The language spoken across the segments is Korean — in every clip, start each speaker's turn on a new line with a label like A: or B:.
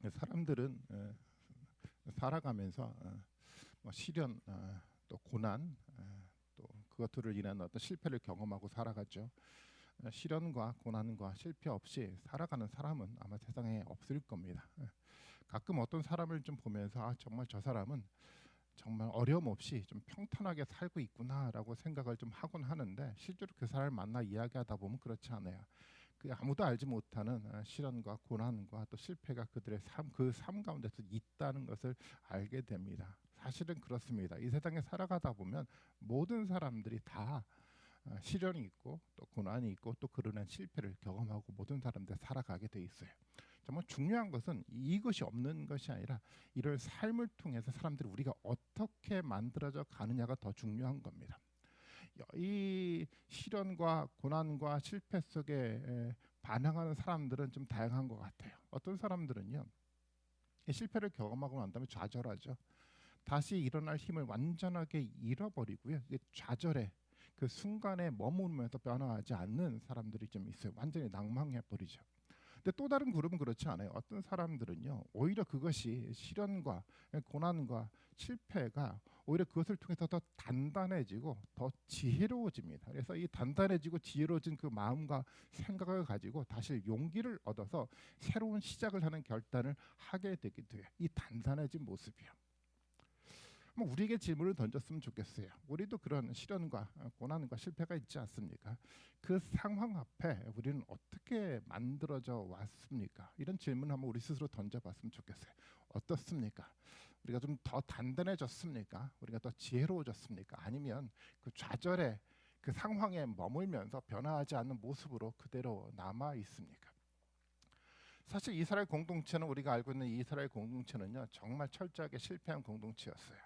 A: 사람들은 살아가면서 뭐 시련, 또 고난, 또 그것들을 인한 어떤 실패를 경험하고 살아가죠. 시련과 고난과 실패 없이 살아가는 사람은 아마 세상에 없을 겁니다. 가끔 어떤 사람을 좀 보면서 정말 저 사람은 정말 어려움 없이 좀 평탄하게 살고 있구나라고 생각을 좀 하곤 하는데, 실제로 그 사람을 만나 이야기하다 보면 그렇지 않아요. 그 아무도 알지 못하는 시련과 고난과 또 실패가 그들의 그 삶 가운데서 있다는 것을 알게 됩니다. 사실은 그렇습니다. 이 세상에 살아가다 보면 모든 사람들이 다 시련이 있고 또 고난이 있고 또 그러한 실패를 경험하고 모든 사람들 살아가게 돼 있어요. 정말 중요한 것은 이것이 없는 것이 아니라 이런 삶을 통해서 사람들이 우리가 어떻게 만들어져 가느냐가 더 중요한 겁니다. 이 시련과 고난과 실패 속에 반응하는 사람들은 좀 다양한 것 같아요. 어떤 사람들은요, 이 실패를 경험하고 난 다음에 좌절하죠. 다시 일어날 힘을 완전하게 잃어버리고요. 좌절해 그 순간에 머무르면서 변화하지 않는 사람들이 좀 있어요. 완전히 낭망해 버리죠. 근데 또 다른 그룹은 그렇지 않아요. 어떤 사람들은요, 오히려 그것이 시련과 고난과 실패가 오히려 그것을 통해서 더 단단해지고 더 지혜로워집니다. 그래서 이 단단해지고 지혜로워진 그 마음과 생각을 가지고 다시 용기를 얻어서 새로운 시작을 하는 결단을 하게 되기도 해요. 이 단단해진 모습이요. 우리에게 질문을 던졌으면 좋겠어요. 우리도 그런 시련과 고난과 실패가 있지 않습니까? 그 상황 앞에 우리는 어떻게 만들어져 왔습니까? 이런 질문을 한번 우리 스스로 던져봤으면 좋겠어요. 어떻습니까? 우리가 좀 더 단단해졌습니까? 우리가 더 지혜로워졌습니까? 아니면 그 좌절의 그 상황에 머물면서 변화하지 않는 모습으로 그대로 남아 있습니까? 사실 이스라엘 공동체는, 우리가 알고 있는 이스라엘 공동체는요, 정말 철저하게 실패한 공동체였어요.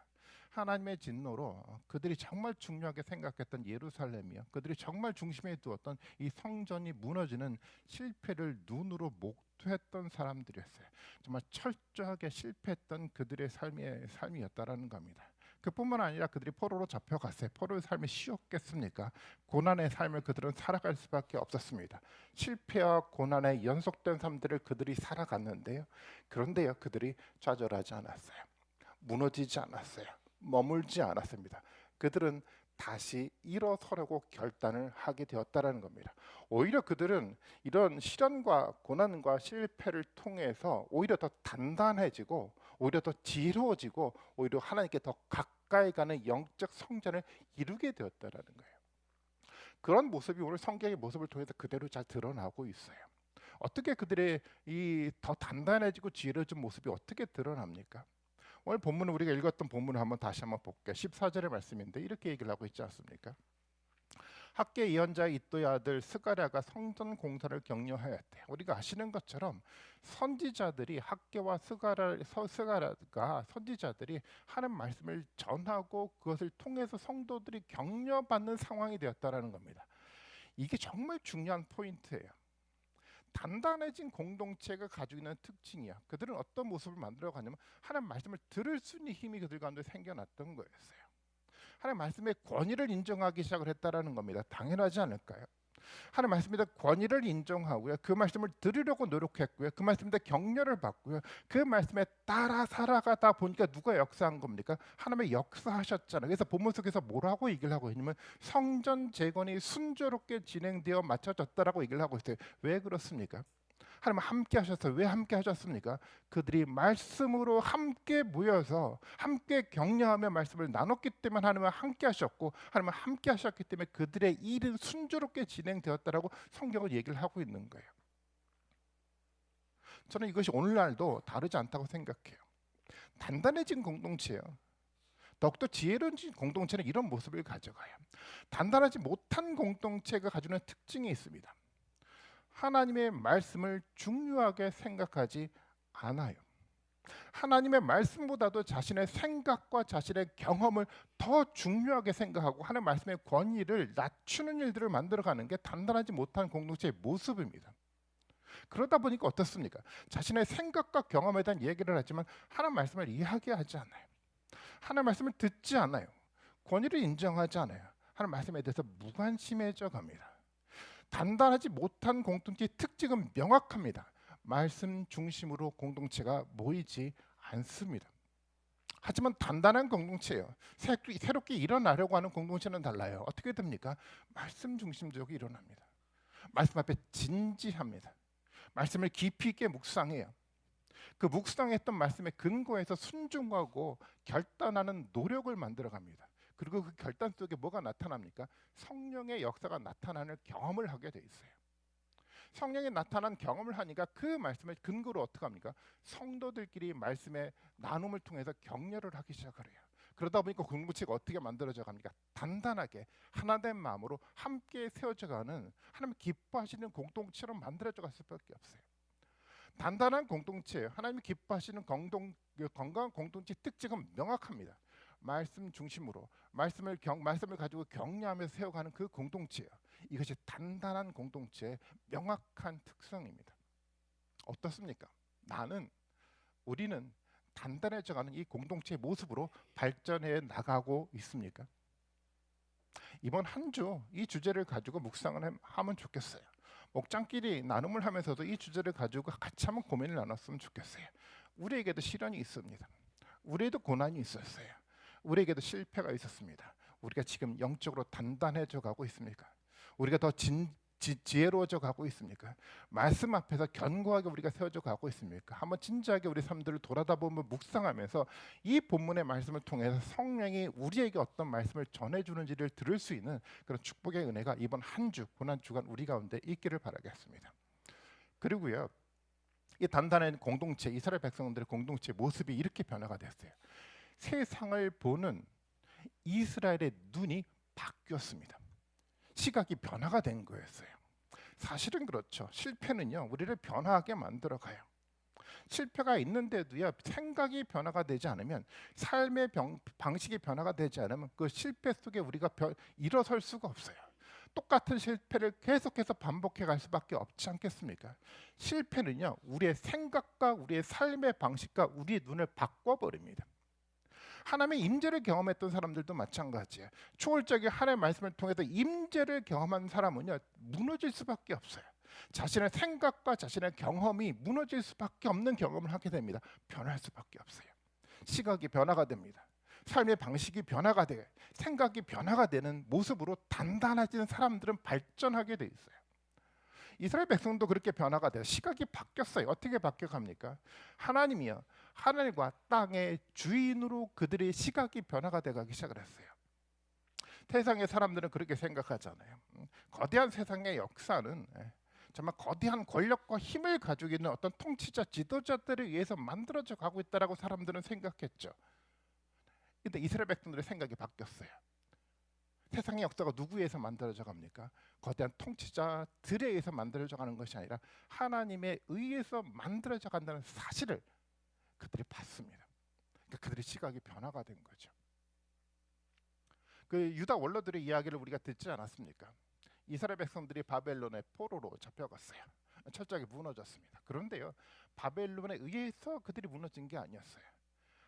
A: 하나님의 진노로 그들이 정말 중요하게 생각했던 예루살렘이요, 그들이 정말 중심에 두었던 이 성전이 무너지는 실패를 눈으로 목도했던 사람들이었어요. 정말 철저하게 실패했던 그들의 삶이었다라는 겁니다. 그뿐만 아니라 그들이 포로로 잡혀갔어요. 포로의 삶이 쉬웠겠습니까? 고난의 삶을 그들은 살아갈 수밖에 없었습니다. 실패와 고난의 연속된 삶들을 그들이 살아갔는데요. 그런데요, 그들이 좌절하지 않았어요. 무너지지 않았어요. 머물지 않았습니다. 그들은 다시 일어서려고 결단을 하게 되었다라는 겁니다. 오히려 그들은 이런 시련과 고난과 실패를 통해서 오히려 더 단단해지고 오히려 더 지혜로워지고 오히려 하나님께 더 가까이 가는 영적 성장을 이루게 되었다라는 거예요. 그런 모습이 오늘 성경의 모습을 통해서 그대로 잘 드러나고 있어요. 어떻게 그들의 이 더 단단해지고 지혜로워진 모습이 어떻게 드러납니까? 오늘 본문을, 우리가 읽었던 본문을 다시 한번 볼게요. 14절의 말씀인데 이렇게 얘기를 하고 있지 않습니까? 학계 예언자 이도의 아들 스가랴가 성전 공사를 격려하였대. 우리가 아시는 것처럼 선지자들이, 학계와 스가랴가 선지자들이 하는 말씀을 전하고 그것을 통해서 성도들이 격려받는 상황이 되었다라는 겁니다. 이게 정말 중요한 포인트예요. 단단해진 공동체가 가지고 있는 특징이야. 그들은 어떤 모습을 만들어가냐면 하나님 말씀을 들을 수 있는 힘이 그들 가운데 생겨났던 거였어요. 하나님 말씀의 권위를 인정하기 시작을 했다라는 겁니다. 당연하지 않을까요? 하나님 말씀에 대한 권위를 인정하고요, 그 말씀을 들으려고 노력했고요, 그 말씀에 대한 격려를 받고요, 그 말씀에 따라 살아가다 보니까 누가 역사한 겁니까? 하나님의 역사하셨잖아요. 그래서 본문 속에서 뭐라고 얘기를 하고 있냐면 성전 재건이 순조롭게 진행되어 마쳐졌다라고 얘기를 하고 있어요. 왜 그렇습니까? 하나님 함께 하셔서, 왜 함께 하셨습니까? 그들이 말씀으로 함께 모여서 함께 격려하며 말씀을 나눴기 때문에 하나님은 함께 하셨고, 하나님은 함께 하셨기 때문에 그들의 일은 순조롭게 진행되었다라고 성경은 얘기를 하고 있는 거예요. 저는 이것이 오늘날도 다르지 않다고 생각해요. 단단해진 공동체예요. 더욱더 지혜로운 공동체는 이런 모습을 가져가요. 단단하지 못한 공동체가 가지고 있는 특징이 있습니다. 하나님의 말씀을 중요하게 생각하지 않아요. 하나님의 말씀보다도 자신의 생각과 자신의 경험을 더 중요하게 생각하고 하나님의 말씀의 권위를 낮추는 일들을 만들어가는 게 단단하지 못한 공동체의 모습입니다. 그러다 보니까 어떻습니까? 자신의 생각과 경험에 대한 얘기를 하지만 하나님 말씀을 이야기하지 않아요. 하나님 말씀을 듣지 않아요. 권위를 인정하지 않아요. 하나님 말씀에 대해서 무관심해져 갑니다. 단단하지 못한 공동체의 특징은 명확합니다. 말씀 중심으로 공동체가 모이지 않습니다. 하지만 단단한 공동체예요. 새롭게 일어나려고 하는 공동체는 달라요. 어떻게 됩니까? 말씀 중심적으로 일어납니다. 말씀 앞에 진지합니다. 말씀을 깊이 있게 묵상해요. 그 묵상했던 말씀에 근거해서 순종하고 결단하는 노력을 만들어갑니다. 그리고 그 결단 속에 뭐가 나타납니까? 성령의 역사가 나타나는 경험을 하게 돼 있어요. 성령이 나타난 경험을 하니까 그 말씀을 근거로 어떻게 합니까? 성도들끼리 말씀의 나눔을 통해서 격려를 하기 시작을 해요. 그러다 보니까 공동체가 어떻게 만들어져 갑니까? 단단하게 하나된 마음으로 함께 세워져가는 하나님 기뻐하시는 공동체로 만들어져 갈 수밖에 없어요. 단단한 공동체, 하나님이 기뻐하시는 건강한 공동체 특징은 명확합니다. 말씀 중심으로 말씀을 가지고 격려하면서 세워가는 그 공동체예요. 이것이 단단한 공동체의 명확한 특성입니다. 어떻습니까? 우리는 단단해져가는 이 공동체의 모습으로 발전해 나가고 있습니까? 이번 한 주 이 주제를 가지고 묵상을 하면 좋겠어요. 목장끼리 나눔을 하면서도 이 주제를 가지고 같이 한번 고민을 나눴으면 좋겠어요. 우리에게도 시련이 있습니다. 우리에도 고난이 있었어요. 우리에게도 실패가 있었습니다. 우리가 지금 영적으로 단단해져 가고 있습니까? 우리가 더 지혜로워져 가고 있습니까? 말씀 앞에서 견고하게 우리가 세워져 가고 있습니까? 한번 진지하게 우리 삶들을 돌아다보면 묵상하면서 이 본문의 말씀을 통해서 성령이 우리에게 어떤 말씀을 전해주는지를 들을 수 있는 그런 축복의 은혜가 이번 한 주, 고난 주간 우리 가운데 있기를 바라겠습니다. 그리고요, 이 단단한 공동체, 이스라엘 백성들의 공동체 모습이 이렇게 변화가 됐어요. 세상을 보는 이스라엘의 눈이 바뀌었습니다. 시각이 변화가 된 거였어요. 사실은 그렇죠. 실패는요, 우리를 변화하게 만들어 가요. 실패가 있는데도요, 생각이 변화가 되지 않으면, 삶의 방식이 변화가 되지 않으면 그 실패 속에 우리가 일어설 수가 없어요. 똑같은 실패를 계속해서 반복해 갈 수밖에 없지 않겠습니까? 실패는요, 우리의 생각과 우리의 삶의 방식과 우리의 눈을 바꿔버립니다. 하나님의 임재를 경험했던 사람들도 마찬가지예요. 초월적인 하나님의 말씀을 통해서 임재를 경험한 사람은요, 무너질 수밖에 없어요. 자신의 생각과 자신의 경험이 무너질 수밖에 없는 경험을 하게 됩니다. 변할 수밖에 없어요. 시각이 변화가 됩니다. 삶의 방식이 변화가 돼, 생각이 변화가 되는 모습으로 단단해진 사람들은 발전하게 돼 있어요. 이스라엘 백성도 그렇게 변화가 돼요. 시각이 바뀌었어요. 어떻게 바뀌어갑니까? 하나님이요, 하늘과 땅의 주인으로 그들의 시각이 변화가 돼가기 시작을 했어요. 세상의 사람들은 그렇게 생각하잖아요. 거대한 세상의 역사는 정말 거대한 권력과 힘을 가지고 있는 어떤 통치자, 지도자들에 의해서 만들어져 가고 있다라고 사람들은 생각했죠. 근데 이스라엘 백성들의 생각이 바뀌었어요. 세상의 역사가 누구에 의해서 만들어져 갑니까? 거대한 통치자들에 의해서 만들어져 가는 것이 아니라 하나님에 의해서 만들어져 간다는 사실을 그들이 봤습니다. 그러니까 그들의 시각이 변화가 된 거죠. 그 유다 원로들의 이야기를 우리가 듣지 않았습니까? 이스라엘 백성들이 바벨론의 포로로 잡혀갔어요. 철저하게 무너졌습니다. 그런데요, 바벨론에 의해서 그들이 무너진 게 아니었어요.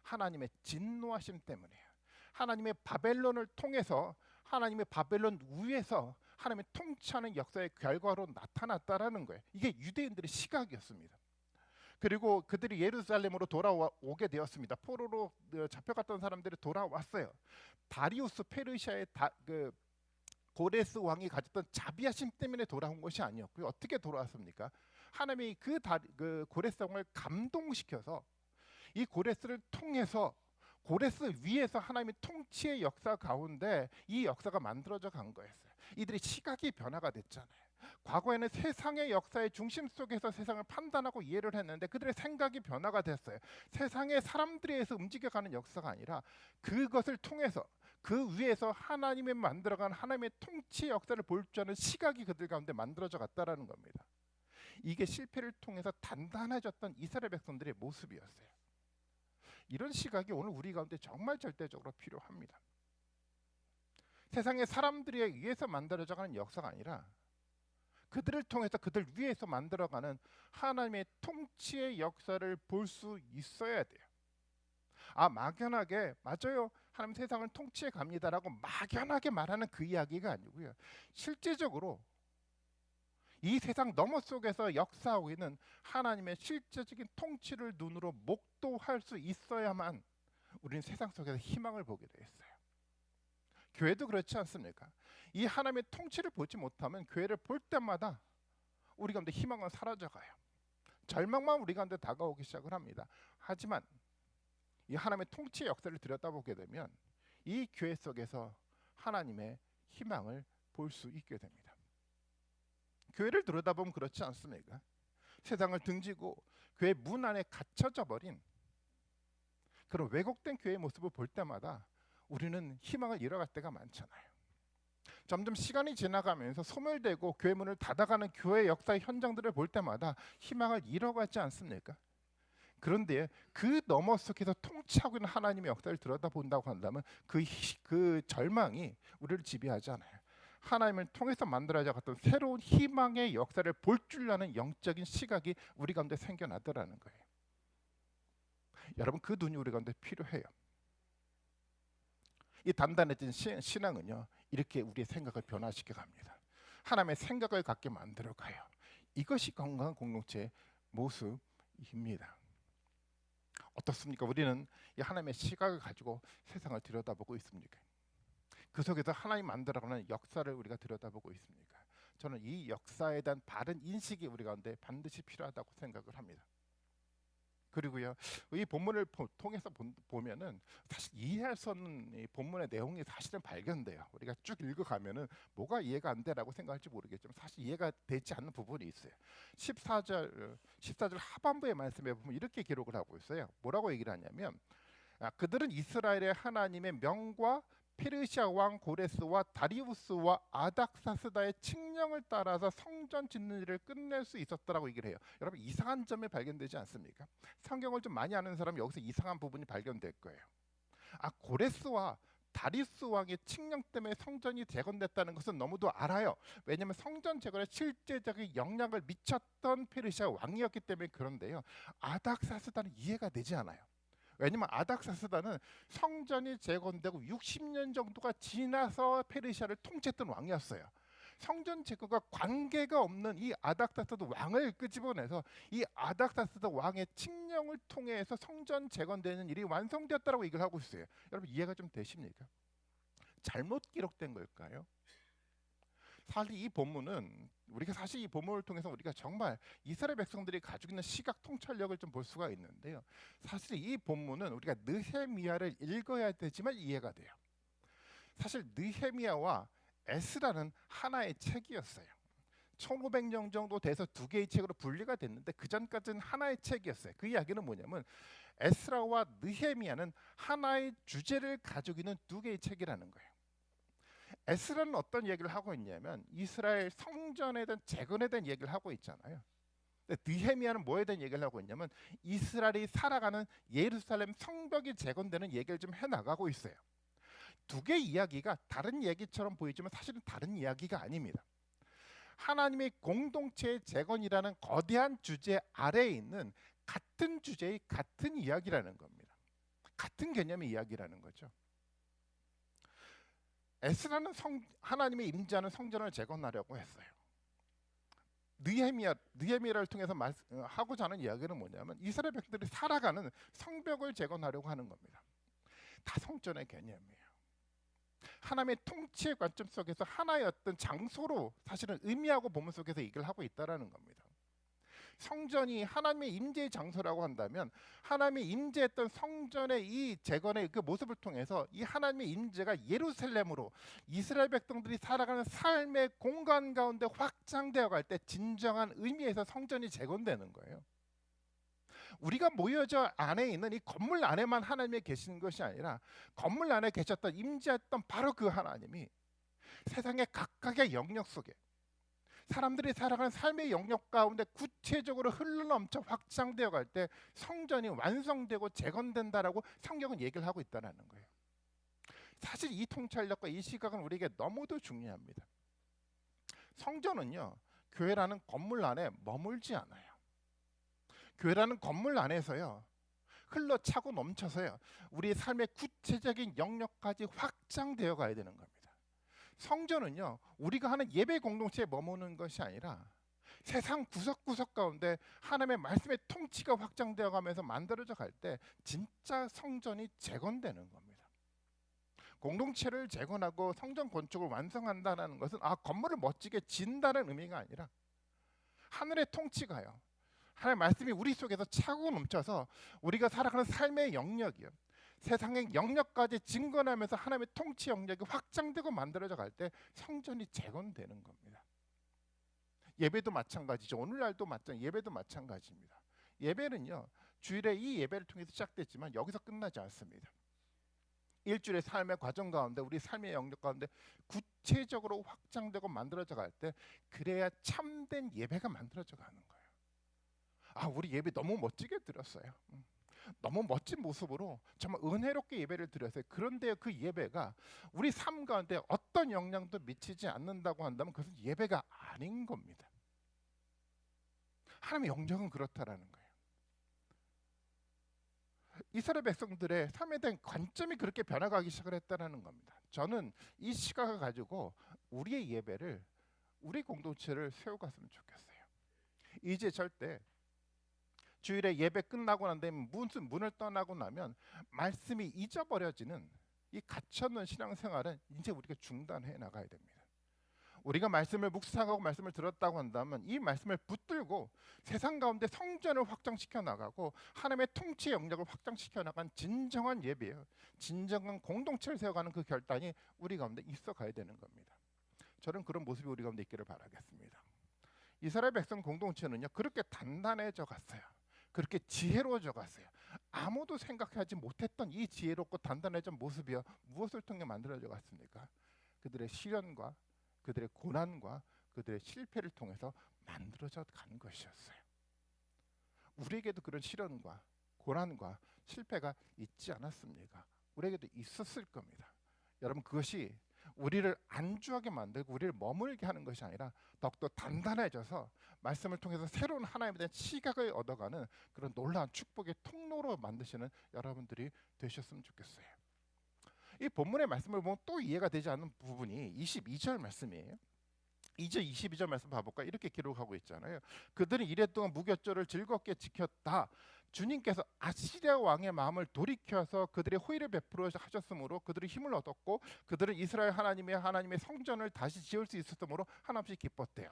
A: 하나님의 진노하심 때문이에요. 하나님의 바벨론을 통해서, 하나님의 바벨론 위에서 하나님의 통치하는 역사의 결과로 나타났다라는 거예요. 이게 유대인들의 시각이었습니다. 그리고 그들이 예루살렘으로 돌아오게 되었습니다. 포로로 잡혀갔던 사람들이 돌아왔어요. 다리우스 페르시아의 고레스 왕이 가졌던 자비하심 때문에 돌아온 것이 아니었고요. 어떻게 돌아왔습니까? 하나님이 그 고레스 왕을 감동시켜서 이 고레스를 통해서 고레스 위에서 하나님의 통치의 역사 가운데 이 역사가 만들어져 간 거였어요. 이들의 시각이 변화가 됐잖아요. 과거에는 세상의 역사의 중심 속에서 세상을 판단하고 이해를 했는데 그들의 생각이 변화가 됐어요. 세상의 사람들에 의해서 움직여가는 역사가 아니라 그것을 통해서 그 위에서 하나님이 만들어간 하나님의 통치 역사를 볼 줄 아는 시각이 그들 가운데 만들어져 갔다라는 겁니다. 이게 실패를 통해서 단단해졌던 이스라엘 백성들의 모습이었어요. 이런 시각이 오늘 우리 가운데 정말 절대적으로 필요합니다. 세상의 사람들에 의해서 만들어져가는 역사가 아니라 그들을 통해서 그들 위에서 만들어가는 하나님의 통치의 역사를 볼 수 있어야 돼요. 막연하게 맞아요, 하나님 세상을 통치해 갑니다라고 막연하게 말하는 그 이야기가 아니고요. 실제적으로 이 세상 너머 속에서 역사하고 있는 하나님의 실제적인 통치를 눈으로 목도할 수 있어야만 우리는 세상 속에서 희망을 보게 돼 있어요. 교회도 그렇지 않습니까? 이 하나님의 통치를 보지 못하면 교회를 볼 때마다 우리 가운데 희망은 사라져가요. 절망만 우리 가운데 다가오기 시작을 합니다. 하지만 이 하나님의 통치의 역사를 들여다보게 되면 이 교회 속에서 하나님의 희망을 볼 수 있게 됩니다. 교회를 들여다보면 그렇지 않습니까? 세상을 등지고 교회 문 안에 갇혀져 버린 그런 왜곡된 교회의 모습을 볼 때마다 우리는 희망을 잃어갈 때가 많잖아요. 점점 시간이 지나가면서 소멸되고 교회 문을 닫아가는 교회 역사의 현장들을 볼 때마다 희망을 잃어가지 않습니까? 그런데 그 너머 속에서 통치하고 있는 하나님의 역사를 들여다본다고 한다면 그 절망이 우리를 지배하지 않아요. 하나님을 통해서 만들어져갔던 새로운 희망의 역사를 볼 줄 아는 영적인 시각이 우리 가운데 생겨나더라는 거예요. 여러분, 그 눈이 우리 가운데 필요해요. 이 단단해진 신앙은요, 이렇게 우리의 생각을 변화시켜 갑니다. 하나님의 생각을 갖게 만들어 가요. 이것이 건강한 공동체의 모습입니다. 어떻습니까? 우리는 이 하나님의 시각을 가지고 세상을 들여다보고 있습니까? 그 속에서 하나님 만들어가는 역사를 우리가 들여다보고 있습니까? 저는 이 역사에 대한 바른 인식이 우리 가운데 반드시 필요하다고 생각을 합니다. 그리고요, 이 본문을 통해서 보면은 사실 이해할 수 없는 이 본문의 내용이 사실은 발견돼요. 우리가 쭉 읽어가면은 뭐가 이해가 안 되라고 생각할지 모르겠지만 사실 이해가 되지 않는 부분이 있어요. 14절 하반부의 말씀에 보면 이렇게 기록을 하고 있어요. 뭐라고 얘기를 하냐면 그들은 이스라엘의 하나님의 명과 페르시아 왕 고레스와 다리우스와 아닥사스다의 칙령을 따라서 성전 짓는 일을 끝낼 수 있었다라고 얘기를 해요. 여러분, 이상한 점이 발견되지 않습니까? 성경을 좀 많이 아는 사람은 여기서 이상한 부분이 발견될 거예요. 고레스와 다리우스 왕의 칙령 때문에 성전이 재건됐다는 것은 너무도 알아요. 왜냐하면 성전 재건에 실제적인 영향을 미쳤던 페르시아 왕이었기 때문에. 그런데요, 아닥사스다는 이해가 되지 않아요. 왜냐면 아닥사스다는 성전이 재건되고 60년 정도가 지나서 페르시아를 통치했던 왕이었어요. 성전 재건과 관계가 없는 이 아닥사스다 왕을 끄집어내서 이 아닥사스다 왕의 칙령을 통해서 성전 재건되는 일이 완성되었다라고 얘기를 하고 있어요. 여러분, 이해가 좀 되십니까? 잘못 기록된 걸까요? 사실 이 본문은 사실 이 본문을 통해서 우리가 정말 이스라엘 백성들이 가지고 있는 시각 통찰력을 좀 볼 수가 있는데요. 사실 이 본문은 우리가 느헤미야를 읽어야 되지만 이해가 돼요. 사실 느헤미야와 에스라는 하나의 책이었어요. 1500년 정도 돼서 두 개의 책으로 분리가 됐는데 그 전까지는 하나의 책이었어요. 그 이야기는 뭐냐면 에스라와 느헤미야는 하나의 주제를 가지고 있는 두 개의 책이라는 거예요. 에스라는 어떤 얘기를 하고 있냐면 이스라엘 성전에 대한 재건에 대한 얘기를 하고 있잖아요. 근데 느헤미야는 뭐에 대한 얘기를 하고 있냐면 이스라엘이 살아가는 예루살렘 성벽이 재건되는 얘기를 좀 해나가고 있어요. 두 개의 이야기가 다른 얘기처럼 보이지만 사실은 다른 이야기가 아닙니다. 하나님의 공동체의 재건이라는 거대한 주제 아래에 있는 같은 주제의 같은 이야기라는 겁니다. 같은 개념의 이야기라는 거죠. 에스라는 하나님의 임재하는 성전을 재건하려고 했어요. 느헤미야를 통해서 하고자 하는 이야기는 뭐냐면 이스라엘 백성들이 살아가는 성벽을 재건하려고 하는 겁니다. 다 성전의 개념이에요. 하나님의 통치의 관점 속에서 하나의 어떤 장소로 사실은 의미하고 본문 속에서 얘기를 하고 있다라는 겁니다. 성전이 하나님의 임재의 장소라고 한다면 하나님의 임재했던 성전의 이 재건의 그 모습을 통해서 이 하나님의 임재가 예루살렘으로 이스라엘 백성들이 살아가는 삶의 공간 가운데 확장되어 갈 때 진정한 의미에서 성전이 재건되는 거예요. 우리가 모여져 안에 있는 이 건물 안에만 하나님이 계시는 것이 아니라 건물 안에 계셨던 임재했던 바로 그 하나님이 세상의 각각의 영역 속에 사람들이 살아가는 삶의 영역 가운데 구체적으로 흘러넘쳐 확장되어 갈 때 성전이 완성되고 재건된다라고 성경은 얘기를 하고 있다는 거예요. 사실 이 통찰력과 이 시각은 우리에게 너무도 중요합니다. 성전은요, 교회라는 건물 안에 머물지 않아요. 교회라는 건물 안에서요, 흘러차고 넘쳐서요, 우리의 삶의 구체적인 영역까지 확장되어 가야 되는 겁니다. 성전은요, 우리가 하는 예배 공동체에 머무는 것이 아니라 세상 구석구석 가운데 하나님의 말씀의 통치가 확장되어 가면서 만들어져 갈 때 진짜 성전이 재건되는 겁니다. 공동체를 재건하고 성전 건축을 완성한다는 것은 건물을 멋지게 짓는다는 의미가 아니라 하늘의 통치가요, 하나님의 말씀이 우리 속에서 차고 넘쳐서 우리가 살아가는 삶의 영역이요, 세상의 영역까지 증거하면서 하나님의 통치 영역이 확장되고 만들어져 갈 때 성전이 재건되는 겁니다. 예배도 마찬가지죠. 오늘날도 예배도 마찬가지입니다. 예배는요, 주일에 이 예배를 통해서 시작됐지만 여기서 끝나지 않습니다. 일주일의 삶의 과정 가운데, 우리 삶의 영역 가운데 구체적으로 확장되고 만들어져 갈 때 그래야 참된 예배가 만들어져 가는 거예요. 우리 예배 너무 멋지게 드렸어요. 너무 멋진 모습으로 정말 은혜롭게 예배를 드렸어요. 그런데 그 예배가 우리 삶 가운데 어떤 영향도 미치지 않는다고 한다면 그것은 예배가 아닌 겁니다. 하나님의 영역은 그렇다라는 거예요. 이스라엘 백성들의 삶에 대한 관점이 그렇게 변화가기 시작을 했다는 겁니다. 저는 이 시각을 가지고 우리의 예배를, 우리 공동체를 세워갔으면 좋겠어요. 이제 절대 주일에 예배 끝나고 난 다음에 문을 떠나고 나면 말씀이 잊어버려지는 이 가치없는 신앙생활은 이제 우리가 중단해 나가야 됩니다. 우리가 말씀을 묵상하고 말씀을 들었다고 한다면 이 말씀을 붙들고 세상 가운데 성전을 확장시켜 나가고 하나님의 통치 영역을 확장시켜 나간 진정한 예배예요. 진정한 공동체를 세워가는 그 결단이 우리 가운데 있어 가야 되는 겁니다. 저는 그런 모습이 우리 가운데 있기를 바라겠습니다. 이스라엘 백성 공동체는요, 그렇게 단단해져 갔어요. 그렇게 지혜로워져 갔어요. 아무도 생각하지 못했던 이 지혜롭고 단단해진 모습이요, 무엇을 통해 만들어져 갔습니까? 그들의 시련과 그들의 고난과 그들의 실패를 통해서 만들어져 간 것이었어요. 우리에게도 그런 시련과 고난과 실패가 있지 않았습니까? 우리에게도 있었을 겁니다. 여러분, 그것이 우리를 안주하게 만들고 우리를 머물게 하는 것이 아니라 더욱더 단단해져서 말씀을 통해서 새로운 하나님에 대한 시각을 얻어가는 그런 놀라운 축복의 통로로 만드시는 여러분들이 되셨으면 좋겠어요. 이 본문의 말씀을 보면 또 이해가 되지 않는 부분이 22절 말씀이에요. 2절 22절 말씀 봐볼까? 이렇게 기록하고 있잖아요. 그들은 이랫동안 무교절을 즐겁게 지켰다. 주님께서 아시리아 왕의 마음을 돌이켜서 그들의 호의를 베풀어 하셨으므로 그들이 힘을 얻었고 그들은 이스라엘 하나님의 성전을 다시 지을 수 있었으므로 한없이 기뻤대요.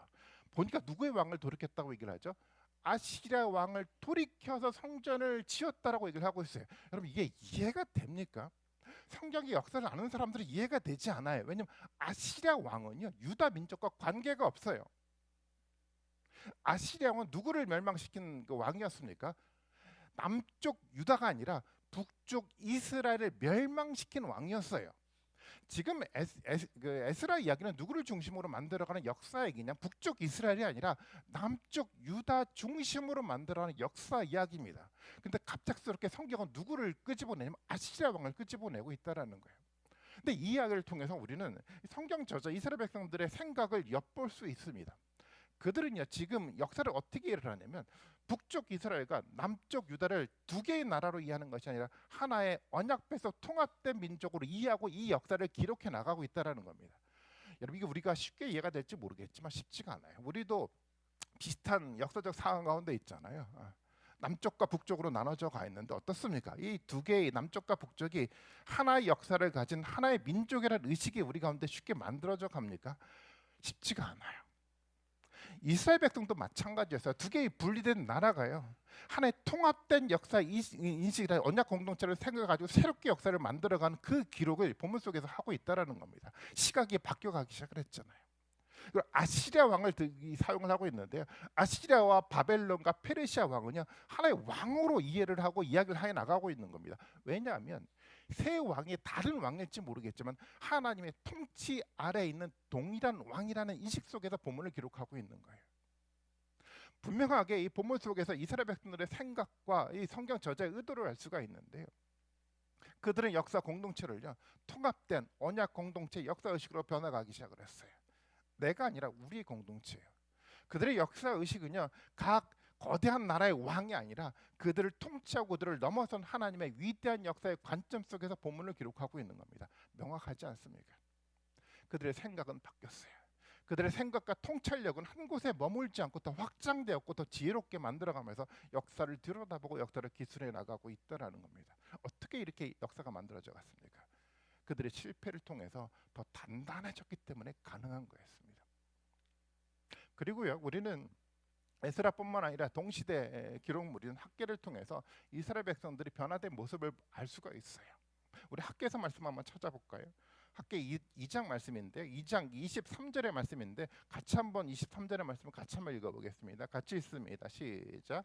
A: 보니까 누구의 왕을 돌이켰다고 얘기를 하죠? 아시리아 왕을 돌이켜서 성전을 지었다라고 얘기를 하고 있어요. 여러분, 이게 이해가 됩니까? 성경의 역사를 아는 사람들은 이해가 되지 않아요. 왜냐하면 아시리아 왕은요, 유다 민족과 관계가 없어요. 아시리아 왕은 누구를 멸망시킨 그 왕이었습니까? 남쪽 유다가 아니라 북쪽 이스라엘을 멸망시킨 왕이었어요. 지금 에스라 이야기는 누구를 중심으로 만들어가는 역사 얘기냐? 북쪽 이스라엘이 아니라 남쪽 유다 중심으로 만들어가는 역사 이야기입니다. 근데 갑작스럽게 성경은 누구를 끄집어내냐면 아시리아 왕을 끄집어내고 있다라는 거예요. 근데 이 이야기를 통해서 우리는 성경 저자 이스라엘 백성들의 생각을 엿볼 수 있습니다. 그들은요, 지금 역사를 어떻게 이해를 하냐면 북쪽 이스라엘과 남쪽 유다를 두 개의 나라로 이해하는 것이 아니라 하나의 언약배에서 통합된 민족으로 이해하고 이 역사를 기록해 나가고 있다는 겁니다. 여러분, 이게 우리가 쉽게 이해가 될지 모르겠지만 쉽지가 않아요. 우리도 비슷한 역사적 상황 가운데 있잖아요. 남쪽과 북쪽으로 나눠져 가 있는데 어떻습니까? 이 두 개의 남쪽과 북쪽이 하나의 역사를 가진 하나의 민족이라는 의식이 우리 가운데 쉽게 만들어져 갑니까? 쉽지가 않아요. 이스라엘 백성도 마찬가지였어요. 두 개의 분리된 나라가요, 하나의 통합된 역사 인식이라 언약 공동체를 생각가지고 새롭게 역사를 만들어가는 그 기록을 본문 속에서 하고 있다라는 겁니다. 시각이 바뀌어가기 시작을 했잖아요. 그리고 아시리아 왕을 사용을 하고 있는데요, 아시리아와 바벨론과 페르시아 왕은요, 하나의 왕으로 이해를 하고 이야기를 해 나가고 있는 겁니다. 왜냐하면 세 왕이 다른 왕일지 모르겠지만 하나님의 통치 아래에 있는 동일한 왕이라는 인식 속에서 본문을 기록하고 있는 거예요. 분명하게 이 본문 속에서 이스라엘 백성들의 생각과 이 성경 저자의 의도를 알 수가 있는데요, 그들은 역사 공동체를요, 통합된 언약 공동체 역사 의식으로 변화가기 시작을 했어요. 내가 아니라 우리 공동체예요. 그들의 역사 의식은요, 각 거대한 나라의 왕이 아니라 그들을 통치하고 그들을 넘어선 하나님의 위대한 역사의 관점 속에서 본문을 기록하고 있는 겁니다. 명확하지 않습니까? 그들의 생각은 바뀌었어요. 그들의 생각과 통찰력은 한 곳에 머물지 않고 더 확장되었고 더 지혜롭게 만들어가면서 역사를 들여다보고 역사를 기술해 나가고 있다라는 겁니다. 어떻게 이렇게 역사가 만들어져 갔습니까? 그들의 실패를 통해서 더 단단해졌기 때문에 가능한 거였습니다. 그리고요, 우리는 에스라뿐만 아니라 동시대 기록물인 학계를 통해서 이스라엘 백성들이 변화된 모습을 알 수가 있어요. 우리 학계에서 말씀 한번 찾아볼까요? 학계 2장 말씀인데 2장 23절의 말씀인데 같이 한번 23절의 말씀을 같이 한번 읽어보겠습니다. 같이 있습니다. 시작.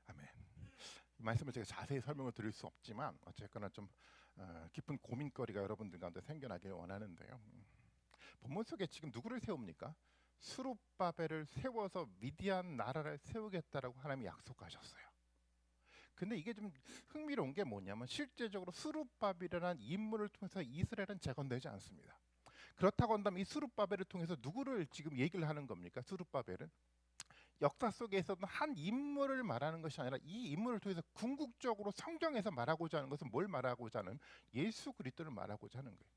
A: 아멘. 이 말씀을 제가 자세히 설명을 드릴 수 없지만 어쨌거나 좀 깊은 고민거리가 여러분들 가운데 생겨나길 원하는데요. 본문 속에 지금 누구를 세웁니까? 수룹바벨을 세워서 미디안 나라를 세우겠다라고 하나님이 약속하셨어요. 근데 이게 좀 흥미로운 게 뭐냐면 실제적으로 수룹바벨이라는 인물을 통해서 이스라엘은 재건되지 않습니다. 그렇다고 한다면 이 수룹바벨을 통해서 누구를 지금 얘기를 하는 겁니까? 수룹바벨은 역사 속에서는 한 인물을 말하는 것이 아니라 이 인물을 통해서 궁극적으로 성경에서 말하고자 하는 것은 뭘 말하고자 하는 예수 그리스도를 말하고자 하는 거예요.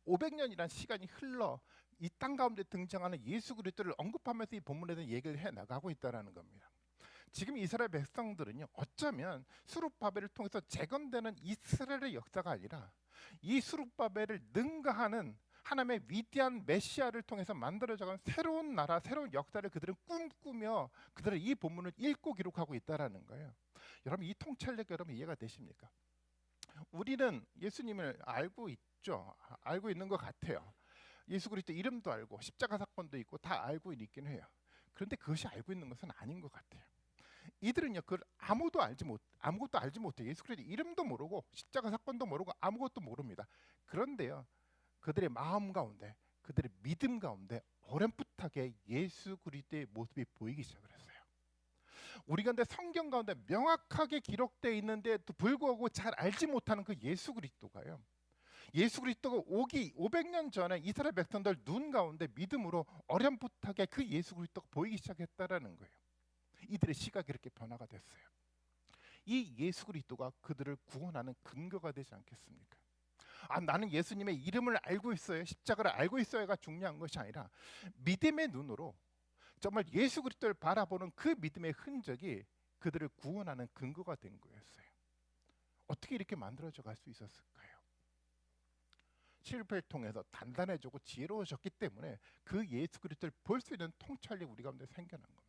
A: 500년이란 시간이 흘러 이 땅 가운데 등장하는 예수 그리스도를 언급하면서 이 본문에 대한 얘기를 해 나가고 있다라는 겁니다. 지금 이스라엘 백성들은요, 어쩌면 수룹바벨을 통해서 재건되는 이스라엘의 역사가 아니라 이 수룹바벨을 능가하는 하나님의 위대한 메시아를 통해서 만들어져간 새로운 나라, 새로운 역사를 그들은 꿈꾸며 그들은 이 본문을 읽고 기록하고 있다라는 거예요. 여러분, 이 통찰력 여러분 이해가 되십니까? 우리는 예수님을 알고 있죠. 알고 있는 것 같아요. 예수 그리스도 이름도 알고 십자가 사건도 있고 다 알고 있긴 해요. 그런데 그것이 알고 있는 것은 아닌 것 같아요. 이들은요, 그걸 아무것도 알지 못해. 예수 그리스도 이름도 모르고 십자가 사건도 모르고 아무것도 모릅니다. 그런데요, 그들의 마음 가운데, 그들의 믿음 가운데 어렴풋하게 예수 그리스도의 모습이 보이기 시작을 했어요. 우리 가운데 성경 가운데 명확하게 기록되어 있는데도 불구하고 잘 알지 못하는 그 예수 그리스도가요. 예수 그리스도가 오기 500년 전에 이스라엘 백성들 눈 가운데 믿음으로 어렴풋하게 그 예수 그리스도가 보이기 시작했다라는 거예요. 이들의 시각이 이렇게 변화가 됐어요. 이 예수 그리스도가 그들을 구원하는 근거가 되지 않겠습니까? 나는 예수님의 이름을 알고 있어요, 십자가를 알고 있어요가 중요한 것이 아니라 믿음의 눈으로 정말 예수 그리스도를 바라보는 그 믿음의 흔적이 그들을 구원하는 근거가 된 거였어요. 어떻게 이렇게 만들어져 갈 수 있었을까요? 실패를 통해서 단단해지고 지혜로워졌기 때문에 그 예수 그리스도를 볼 수 있는 통찰력이 우리 가운데 생겨난 겁니다.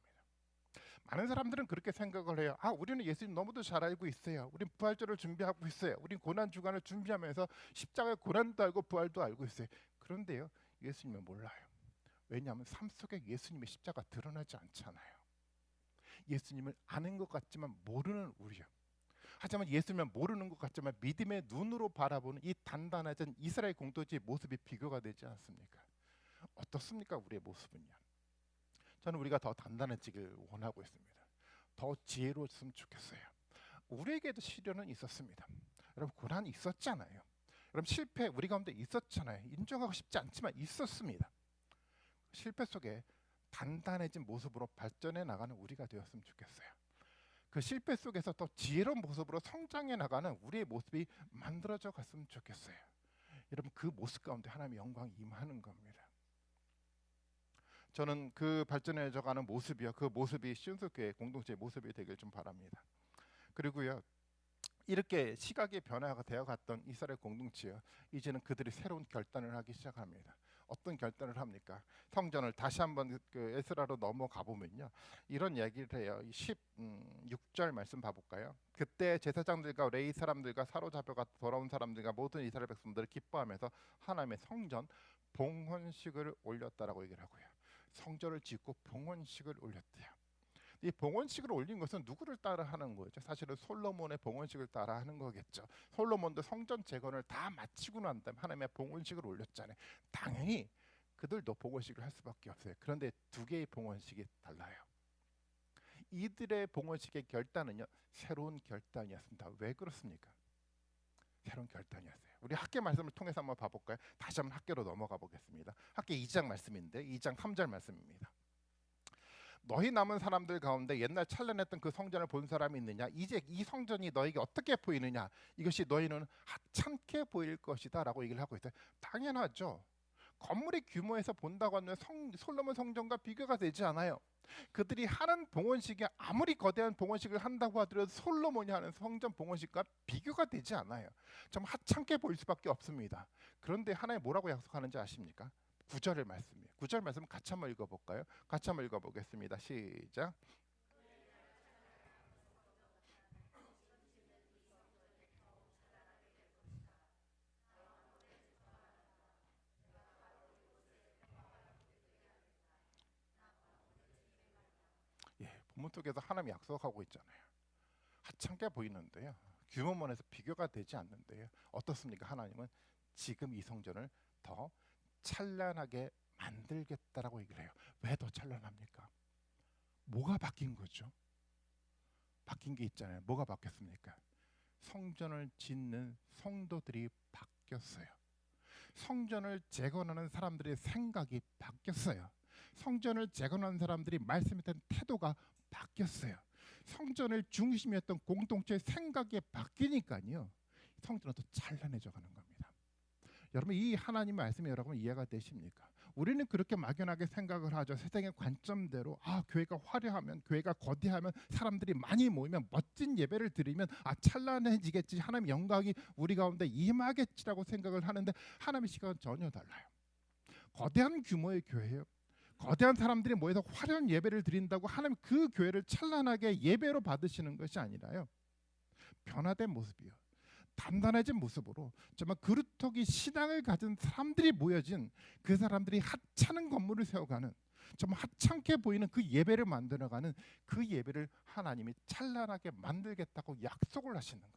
A: 많은 사람들은 그렇게 생각을 해요. 우리는 예수님 너무도 잘 알고 있어요. 우린 부활절을 준비하고 있어요. 우린 고난 주간을 준비하면서 십자가의 고난도 알고 부활도 알고 있어요. 그런데요, 예수님은 몰라요. 왜냐하면 삶 속에 예수님의 십자가 드러나지 않잖아요. 예수님을 아는 것 같지만 모르는 우리요. 하지만 예수님을 모르는 것 같지만 믿음의 눈으로 바라보는 이 단단해진 이스라엘 공동체의 모습이 비교가 되지 않습니까? 어떻습니까? 우리의 모습은요. 저는 우리가 더 단단해지길 원하고 있습니다. 더 지혜로웠으면 좋겠어요. 우리에게도 시련은 있었습니다. 여러분, 고난이 있었잖아요. 여러분, 실패 우리 가운데 있었잖아요. 인정하고 싶지 않지만 있었습니다. 실패 속에 단단해진 모습으로 발전해 나가는 우리가 되었으면 좋겠어요. 그 실패 속에서 더 지혜로운 모습으로 성장해 나가는 우리의 모습이 만들어져 갔으면 좋겠어요. 여러분, 그 모습 가운데 하나님의 영광이 임하는 겁니다. 저는 그 발전해져 가는 모습이요, 그 모습이 시온교회 공동체의 모습이 되길 좀 바랍니다. 그리고요, 이렇게 시각의 변화가 되어갔던 이스라엘 공동체요, 이제는 그들이 새로운 결단을 하기 시작합니다. 어떤 결단을 합니까? 성전을 다시 한번 그 에스라로 넘어가 보면요, 이런 얘기를 해요. 16절 말씀 봐볼까요? 그때 제사장들과 레위 사람들과 사로잡혀가 돌아온 사람들과 모든 이스라엘 백성들을 기뻐하면서 하나님의 성전 봉헌식을 올렸다라고 얘기를 하고요. 성전을 짓고 봉헌식을 올렸대요. 이 봉헌식을 올린 것은 누구를 따라하는 거죠? 사실은 솔로몬의 봉헌식을 따라하는 거겠죠. 솔로몬도 성전 재건을 다 마치고 난 다음에 하나님의 봉헌식을 올렸잖아요. 당연히 그들도 봉헌식을 할 수밖에 없어요. 그런데 두 개의 봉헌식이 달라요. 이들의 봉헌식의 결단은요, 새로운 결단이었습니다. 왜 그렇습니까? 새로운 결단이었어요. 우리 학계 말씀을 통해서 한번 봐볼까요? 다시 한번 학계로 넘어가 보겠습니다. 학계 2장 말씀인데 2장 3절 말씀입니다. 너희 남은 사람들 가운데 옛날 찬란했던 그 성전을 본 사람이 있느냐? 이제 이 성전이 너에게 어떻게 보이느냐? 이것이 너희는 하찮게 보일 것이다 라고 얘기를 하고 있어요. 당연하죠. 건물의 규모에서 본다고 하면 솔로몬 성전과 비교가 되지 않아요. 그들이 하는 봉헌식이 아무리 거대한 봉헌식을 한다고 하더라도 솔로몬이 하는 성전 봉헌식과 비교가 되지 않아요. 좀 하찮게 보일 수밖에 없습니다. 그런데 하나님 뭐라고 약속하는지 아십니까? 9절의 말씀이에요. 9절 말씀 같이 한번 읽어볼까요? 같이 한번 읽어보겠습니다. 시작. 예, 본문 속에서 하나님 약속하고 있잖아요. 하찮게 보이는데요. 규모만해서 비교가 되지 않는데요. 어떻습니까? 하나님은 지금 이 성전을 더 찬란하게 만들겠다라고 얘기를 해요. 왜 더 찬란합니까? 뭐가 바뀐 거죠? 바뀐 게 있잖아요. 뭐가 바뀌었습니까? 성전을 짓는 성도들이 바뀌었어요. 성전을 재건하는 사람들의 생각이 바뀌었어요. 성전을 재건하는 사람들이 말씀에 대한 태도가 바뀌었어요. 성전을 중심이었던 공동체의 생각이 바뀌니까요. 성전은 더 찬란해져 가는 겁니다. 여러분, 이 하나님의 말씀이 여러분 이해가 되십니까? 우리는 그렇게 막연하게 생각을 하죠. 세상의 관점대로 교회가 화려하면, 교회가 거대하면, 사람들이 많이 모이면, 멋진 예배를 드리면 찬란해지겠지, 하나님의 영광이 우리 가운데 임하겠지라고 생각을 하는데 하나님의 시각은 전혀 달라요. 거대한 규모의 교회예요. 거대한 사람들이 모여서 화려한 예배를 드린다고 하나님 그 교회를 찬란하게 예배로 받으시는 것이 아니라요. 변화된 모습이요. 단단해진 모습으로 정말 그루터기 신앙을 가진 사람들이 모여진 그 사람들이 하찮은 건물을 세워가는, 정말 하찮게 보이는 그 예배를 만들어가는 그 예배를 하나님이 찬란하게 만들겠다고 약속을 하시는 거예요.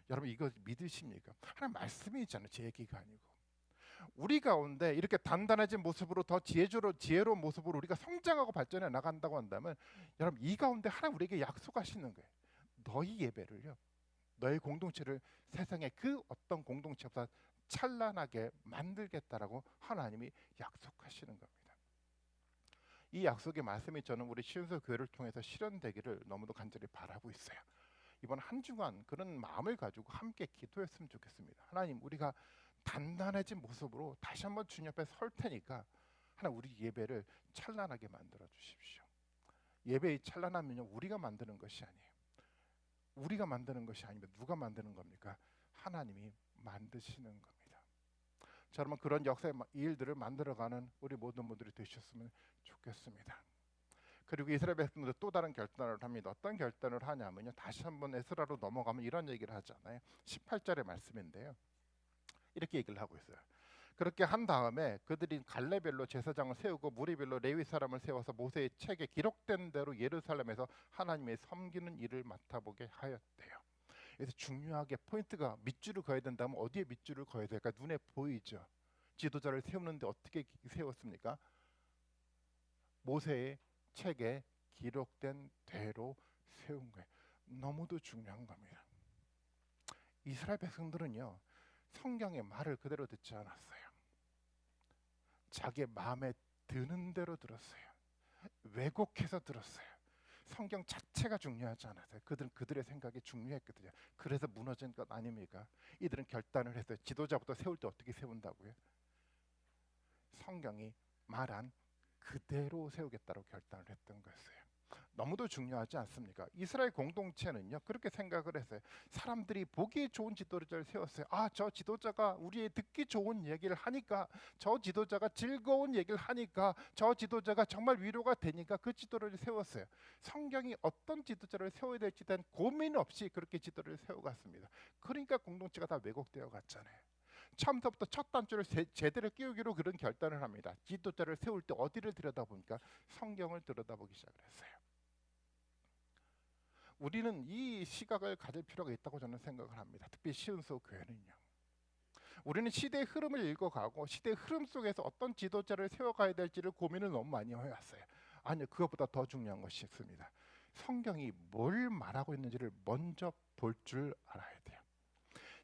A: 여러분, 이거 믿으십니까? 하나님 말씀이 있잖아요. 제 얘기가 아니고. 우리 가운데 이렇게 단단해진 모습으로 더 지혜로운 모습으로 우리가 성장하고 발전해 나간다고 한다면 여러분, 이 가운데 하나님 우리에게 약속하시는 거예요. 너희 예배를요, 너희 공동체를 세상의 그 어떤 공동체보다 찬란하게 만들겠다라고 하나님이 약속하시는 겁니다. 이 약속의 말씀이 저는 우리 시온서 교회를 통해서 실현되기를 너무도 간절히 바라고 있어요. 이번 한 주간 그런 마음을 가지고 함께 기도했으면 좋겠습니다. 하나님, 우리가 단단해진 모습으로 다시 한번 주님 앞에 설 테니까 하나님 우리 예배를 찬란하게 만들어 주십시오. 예배의 찬란함은요, 우리가 만드는 것이 아니에요. 우리가 만드는 것이 아니면 누가 만드는 겁니까? 하나님이 만드시는 겁니다. 자, 여러분, 그런 역사의 일들을 만들어가는 우리 모든 분들이 되셨으면 좋겠습니다. 그리고 이스라엘 백성들 또 다른 결단을 합니다. 어떤 결단을 하냐면요, 다시 한번 에스라로 넘어가면 이런 얘기를 하잖아요. 18절의 말씀인데요, 이렇게 얘기를 하고 있어요. 그렇게 한 다음에 그들이 갈래별로 제사장을 세우고 무리별로 레위 사람을 세워서 모세의 책에 기록된 대로 예루살렘에서 하나님의 섬기는 일을 맡아보게 하였대요. 그래서 중요하게 포인트가, 밑줄을 그어야 된다면 어디에 밑줄을 그어야 될까? 눈에 보이죠. 지도자를 세우는데 어떻게 세웠습니까? 모세의 책에 기록된 대로 세운 거예요. 너무도 중요한 겁니다. 이스라엘 백성들은요, 성경의 말을 그대로 듣지 않았어요. 자기의 마음에 드는 대로 들었어요. 왜곡해서 들었어요. 성경 자체가 중요하지 않았어요. 그들은 그들의 생각이 중요했거든요. 그래서 무너진 것 아닙니까? 이들은 결단을 했어요. 지도자부터 세울 때 어떻게 세운다고요? 성경이 말한 그대로 세우겠다고 결단을 했던 것이에요. 너무도 중요하지 않습니까? 이스라엘 공동체는요, 그렇게 생각을 했어요. 사람들이 보기 좋은 지도자를 세웠어요. 저 지도자가 우리의 듣기 좋은 얘기를 하니까, 저 지도자가 즐거운 얘기를 하니까, 저 지도자가 정말 위로가 되니까 그 지도를 세웠어요. 성경이 어떤 지도자를 세워야 될지 대한 고민 없이 그렇게 지도를 세워갔습니다. 그러니까 공동체가 다 왜곡되어 갔잖아요. 처음부터 첫 단추를 제대로 끼우기로 그런 결단을 합니다. 지도자를 세울 때 어디를 들여다보니까 성경을 들여다보기 시작을 했어요. 우리는 이 시각을 가질 필요가 있다고 저는 생각을 합니다. 특히 시온서 교회는요. 우리는 시대의 흐름을 읽어가고 시대의 흐름 속에서 어떤 지도자를 세워가야 될지를 고민을 너무 많이 해왔어요. 아니요, 그것보다 더 중요한 것이 있습니다. 성경이 뭘 말하고 있는지를 먼저 볼 줄 알아야 돼요.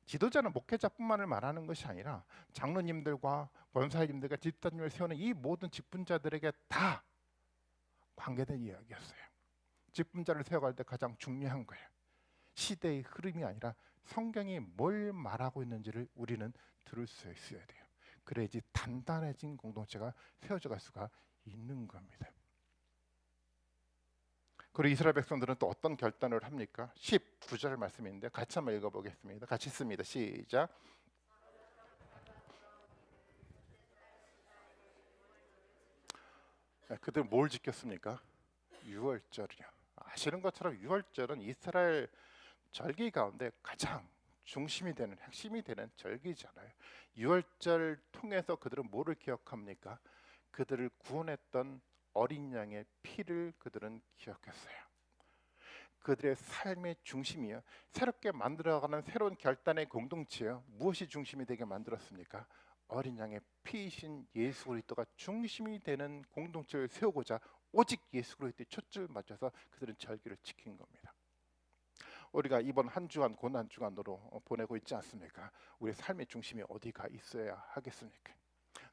A: 지도자는 목회자뿐만을 말하는 것이 아니라 장로님들과 권사님들과 집단님을 세우는 이 모든 직분자들에게 다 관계된 이야기였어요. 직분자를 세워갈 때 가장 중요한 거예요. 시대의 흐름이 아니라 성경이 뭘 말하고 있는지를 우리는 들을 수 있어야 돼요. 그래야지 단단해진 공동체가 세워져 갈 수가 있는 겁니다. 그리고 이스라엘 백성들은 또 어떤 결단을 합니까? 19절 말씀인데 같이 한번 읽어보겠습니다. 같이 씁니다. 시작. 그들 뭘 지켰습니까? 유월절이요. 아시는 것처럼 유월절은 이스라엘 절기 가운데 가장 중심이 되는 핵심이 되는 절기잖아요. 유월절 통해서 그들은 뭐를 기억합니까? 그들을 구원했던 어린 양의 피를 그들은 기억했어요. 그들의 삶의 중심이요. 새롭게 만들어가는 새로운 결단의 공동체요. 무엇이 중심이 되게 만들었습니까? 어린 양의 피이신 예수 그리스도가 중심이 되는 공동체를 세우고자 오직 예수 그리스도의 초점을 맞춰서 그들은 절기를 지킨 겁니다. 우리가 이번 한 주간 고난 주간으로 보내고 있지 않습니까? 우리 삶의 중심이 어디가 있어야 하겠습니까?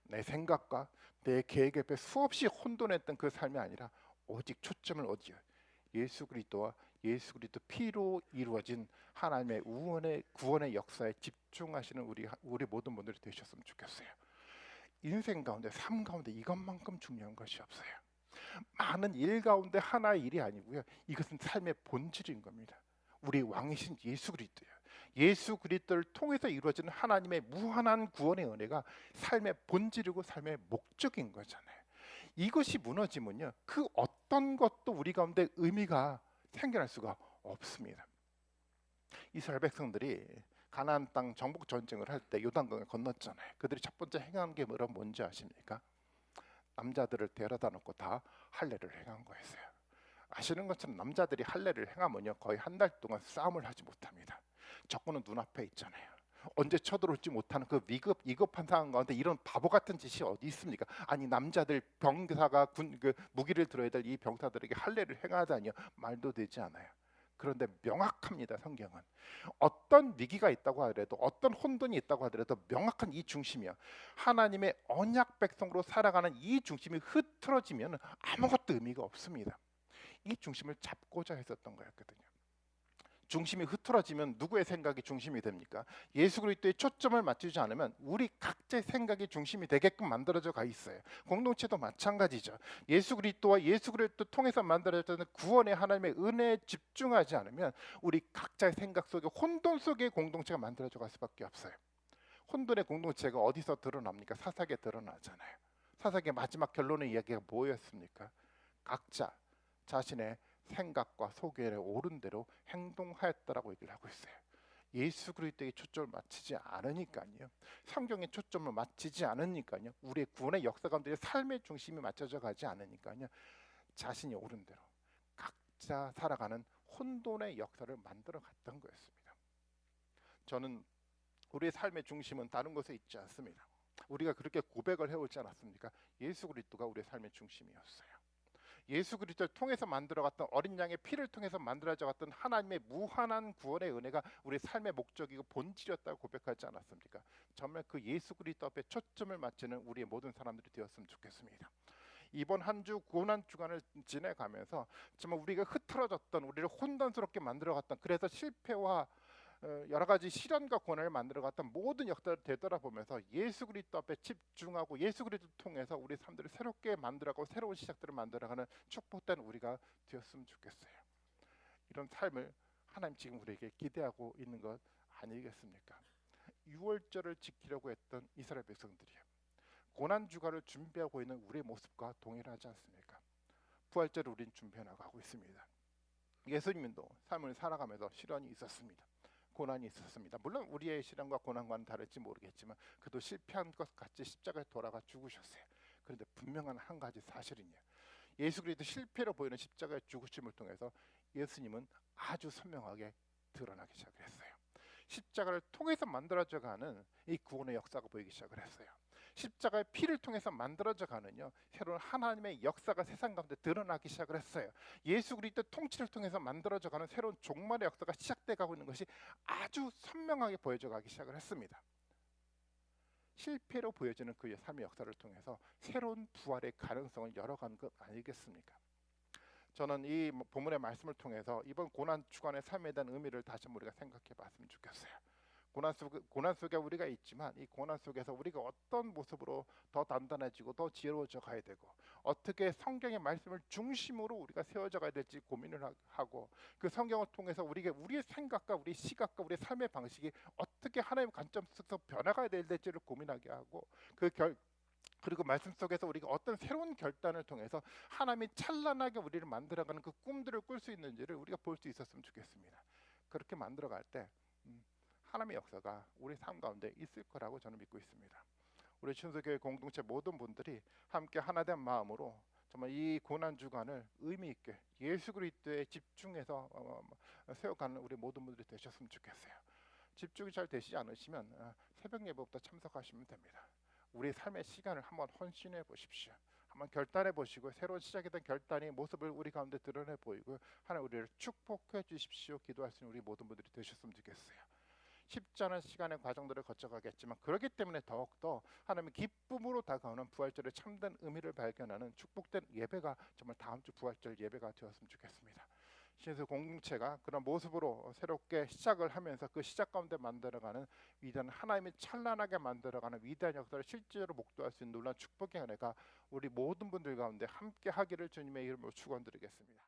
A: 내 생각과 내 계획 앞에 수없이 혼돈했던 그 삶이 아니라 오직 초점을 어디요? 예수 그리스도와 예수 그리스도 피로 이루어진 하나님의 구원의 역사에 집중하시는 우리 모든 분들이 되셨으면 좋겠어요. 인생 가운데 삶 가운데 이것만큼 중요한 것이 없어요. 많은 일 가운데 하나의 일이 아니고요. 이것은 삶의 본질인 겁니다. 우리 왕이신 예수 그리스도예요. 예수 그리스도를 통해서 이루어지는 하나님의 무한한 구원의 은혜가 삶의 본질이고 삶의 목적인 거잖아요. 이것이 무너지면요, 그 어떤 것도 우리 가운데 의미가 생겨날 수가 없습니다. 이스라엘 백성들이 가나안 땅 정복 전쟁을 할 때 요단강을 건넜잖아요. 그들이 첫 번째 행한 게 뭔지 아십니까? 남자들을 데려다 놓고 다 할례를 행한 거였어요. 아시는 것처럼 남자들이 할례를 행하면요 거의 한 달 동안 싸움을 하지 못합니다. 적군은 눈앞에 있잖아요. 언제 쳐들어올지 못하는 그 위급한 상황 가운데 이런 바보 같은 짓이 어디 있습니까? 아니 남자들 병사가 무기를 들어야 될 이 병사들에게 할례를 행하다니요, 말도 되지 않아요. 그런데 명확합니다. 성경은 어떤 위기가 있다고 하더라도 어떤 혼돈이 있다고 하더라도 명확한 이 중심이요, 하나님의 언약 백성으로 살아가는 이 중심이 흐트러지면 아무것도 의미가 없습니다. 이 중심을 잡고자 했었던 거였거든요. 중심이 흐트러지면 누구의 생각이 중심이 됩니까? 예수 그리스도의 초점을 맞추지 않으면 우리 각자의 생각이 중심이 되게끔 만들어져 가 있어요. 공동체도 마찬가지죠. 예수 그리스도와 예수 그리스도 통해서 만들어졌던 구원의 하나님의 은혜에 집중하지 않으면 우리 각자의 생각 속에 혼돈 속의 공동체가 만들어져 갈 수밖에 없어요. 혼돈의 공동체가 어디서 드러납니까? 사사기에 드러나잖아요. 사사기의 마지막 결론의 이야기가 뭐였습니까? 각자 자신의 생각과 소견에 옳은 대로 행동하였다라고 얘기를 하고 있어요. 예수 그리스도에 초점을 맞추지 않으니까요. 성경에 초점을 맞추지 않으니까요. 우리의 구원의 역사 가운데 삶의 중심이 맞춰져 가지 않으니까요. 자신이 옳은 대로 각자 살아가는 혼돈의 역사를 만들어 갔던 거였습니다. 저는 우리의 삶의 중심은 다른 곳에 있지 않습니다. 우리가 그렇게 고백을 해오지 않았습니까? 예수 그리스도가 우리의 삶의 중심이었어요. 예수 그리스도를 통해서 만들어갔던 어린 양의 피를 통해서 만들어져갔던 하나님의 무한한 구원의 은혜가 우리 삶의 목적이고 본질이었다고 고백하지 않았습니까? 정말 그 예수 그리스도 앞에 초점을 맞추는 우리의 모든 사람들이 되었으면 좋겠습니다. 이번 한 주 고난 주간을 지내가면서 정말 우리가 흐트러졌던, 우리를 혼돈스럽게 만들어갔던, 그래서 실패와 여러 가지 시련과 고난을 만들어갔던 모든 역사를 되돌아보면서 예수 그리스도 앞에 집중하고 예수 그리스도를 통해서 우리 삶들을 새롭게 만들어가고 새로운 시작들을 만들어가는 축복된 우리가 되었으면 좋겠어요. 이런 삶을 하나님 지금 우리에게 기대하고 있는 것 아니겠습니까? 6월절을 지키려고 했던 이스라엘 백성들이요, 고난 주간을 준비하고 있는 우리의 모습과 동일하지 않습니까? 부활절을 우린 준비해 나가고 있습니다. 예수님도 삶을 살아가면서 시련이 있었습니다. 고난이 있었습니다. 물론 우리의 시련과 고난과는 다를지 모르겠지만 그도 실패한 것 같이 십자가에 돌아가 죽으셨어요. 그런데 분명한 한 가지 사실은요, 예수 그리스도 실패로 보이는 십자가의 죽으심을 통해서 예수님은 아주 선명하게 드러나기 시작했어요. 십자가를 통해서 만들어져가는 이 구원의 역사가 보이기 시작을 했어요. 십자가의 피를 통해서 만들어져 가는요 새로운 하나님의 역사가 세상 가운데 드러나기 시작을 했어요. 예수 그리스도의 통치를 통해서 만들어져 가는 새로운 종말의 역사가 시작돼 가고 있는 것이 아주 선명하게 보여져 가기 시작을 했습니다. 실패로 보여지는 그의 삶의 역사를 통해서 새로운 부활의 가능성을 열어가는 것 아니겠습니까? 저는 이 본문의 말씀을 통해서 이번 고난 주간의 삶에 대한 의미를 다시 한번 우리가 생각해 봤으면 좋겠어요. 고난 속에 우리가 있지만 이 고난 속에서 우리가 어떤 모습으로 더 단단해지고 더 지혜로워져 가야 되고 어떻게 성경의 말씀을 중심으로 우리가 세워져 가야 될지 고민을 하고 그 성경을 통해서 우리의 생각과 우리 시각과 우리의 삶의 방식이 어떻게 하나님의 관점 속에서 변화가 될지를 고민하게 하고 그리고 말씀 속에서 우리가 어떤 새로운 결단을 통해서 하나님이 찬란하게 우리를 만들어가는 그 꿈들을 꿀 수 있는지를 우리가 볼 수 있었으면 좋겠습니다. 그렇게 만들어갈 때 하나님의 역사가 우리 삶 가운데 있을 거라고 저는 믿고 있습니다. 우리 신수교회 공동체 모든 분들이 함께 하나된 마음으로 정말 이 고난 주간을 의미 있게 예수 그리스도에 집중해서 세워가는 우리 모든 분들이 되셨으면 좋겠어요. 집중이 잘 되시지 않으시면 새벽 예배부터 참석하시면 됩니다. 우리 삶의 시간을 한번 헌신해 보십시오. 한번 결단해 보시고 새로운 시작에 대한 결단의 모습을 우리 가운데 드러내 보이고 하나님 우리를 축복해 주십시오. 기도할 수 있는 우리 모든 분들이 되셨으면 좋겠어요. 쉽지 않은 시간의 과정들을 거쳐가겠지만 그렇기 때문에 더욱더 하나님의 기쁨으로 다가오는 부활절의 참된 의미를 발견하는 축복된 예배가 정말 다음 주 부활절 예배가 되었으면 좋겠습니다. 신수 공동체가 그런 모습으로 새롭게 시작을 하면서 그 시작 가운데 만들어가는 위대한 하나님이 찬란하게 만들어가는 위대한 역사를 실제로 목도할 수 있는 놀라운 축복의 은혜가 우리 모든 분들 가운데 함께 하기를 주님의 이름으로 축원드리겠습니다.